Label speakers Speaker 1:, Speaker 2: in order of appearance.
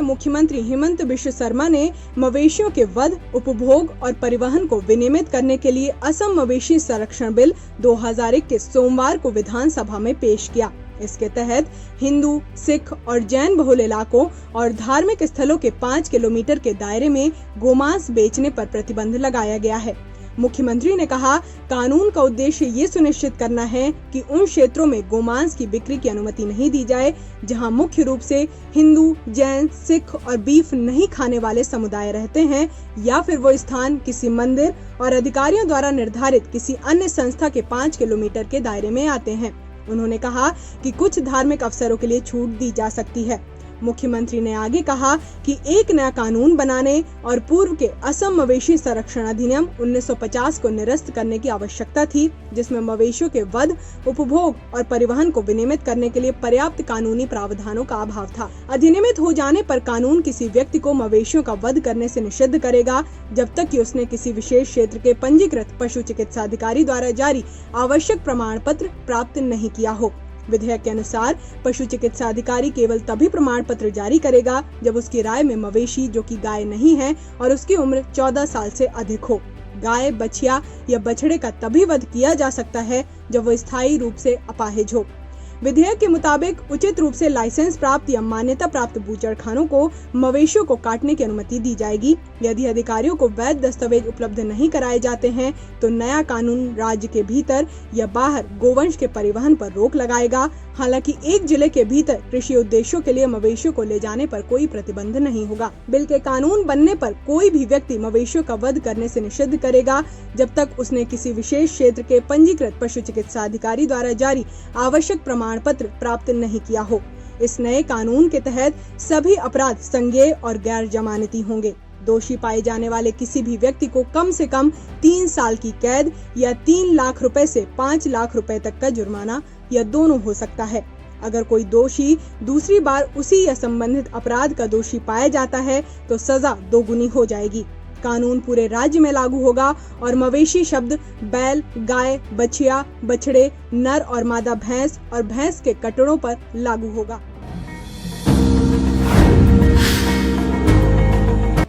Speaker 1: मुख्यमंत्री हेमंत बिश्व शर्मा ने मवेशियों के वध, उपभोग और परिवहन को विनियमित करने के लिए असम मवेशी संरक्षण बिल 2021 सोमवार को विधानसभा में पेश किया। इसके तहत हिंदू, सिख और जैन बहुल इलाकों और धार्मिक स्थलों के 5 किलोमीटर के दायरे में गोमांस बेचने पर प्रतिबंध लगाया गया है। मुख्यमंत्री ने कहा, कानून का उद्देश्य ये सुनिश्चित करना है कि उन क्षेत्रों में गोमांस की बिक्री की अनुमति नहीं दी जाए जहां मुख्य रूप से हिंदू, जैन, सिख और बीफ नहीं खाने वाले समुदाय रहते हैं या फिर वो स्थान किसी मंदिर और अधिकारियों द्वारा निर्धारित किसी अन्य संस्था के 5 किलोमीटर के दायरे में आते हैं। उन्होंने कहा कि कुछ धार्मिक अवसरों के लिए छूट दी जा सकती है। मुख्यमंत्री ने आगे कहा कि एक नया कानून बनाने और पूर्व के असम मवेशी संरक्षण अधिनियम 1950 को निरस्त करने की आवश्यकता थी, जिसमें मवेशियों के वध, उपभोग और परिवहन को विनियमित करने के लिए पर्याप्त कानूनी प्रावधानों का अभाव था। अधिनियमित हो जाने पर कानून किसी व्यक्ति को मवेशियों का वध करने से निषिद्ध करेगा जब तक कि उसने किसी विशेष क्षेत्र के पंजीकृत पशु चिकित्सा अधिकारी द्वारा जारी आवश्यक प्रमाण पत्र प्राप्त नहीं किया हो। विधेयक के अनुसार पशु चिकित्सा अधिकारी केवल तभी प्रमाण पत्र जारी करेगा जब उसकी राय में मवेशी जो कि गाय नहीं है और उसकी उम्र 14 साल से अधिक हो। गाय, बछिया या बछड़े का तभी वध किया जा सकता है जब वो स्थायी रूप से अपाहिज हो। विधेयक के मुताबिक उचित रूप से लाइसेंस प्राप्त या मान्यता प्राप्त बूचड़खानों को मवेशियों को काटने की अनुमति दी जाएगी। यदि अधिकारियों को वैध दस्तावेज उपलब्ध नहीं कराए जाते हैं तो नया कानून राज्य के भीतर या बाहर गोवंश के परिवहन पर रोक लगाएगा। हालांकि एक जिले के भीतर कृषि उद्देश्यों के लिए मवेशियों को ले जाने पर कोई प्रतिबंध नहीं होगा। बिल के कानून बनने पर कोई भी व्यक्ति मवेशियों का वध करने से निषिद्ध करेगा जब तक उसने किसी विशेष क्षेत्र के पंजीकृत पशु चिकित्सा अधिकारी द्वारा जारी आवश्यक प्रमाण पत्र प्राप्त नहीं किया हो। इस नए कानून के तहत सभी अपराध संज्ञेय और गैर जमानती होंगे। दोषी पाए जाने वाले किसी भी व्यक्ति को कम से कम 3 साल की कैद या 3 लाख रुपए से 5 लाख रुपए तक का जुर्माना या दोनों हो सकता है। अगर कोई दोषी दूसरी बार उसी या संबंधित अपराध का दोषी पाया जाता है तो सजा दोगुनी हो जाएगी। कानून पूरे राज्य में लागू होगा और मवेशी शब्द बैल, गाय, बछिया, बछड़े, नर और मादा भैंस और भैंस के कटड़ों पर लागू होगा।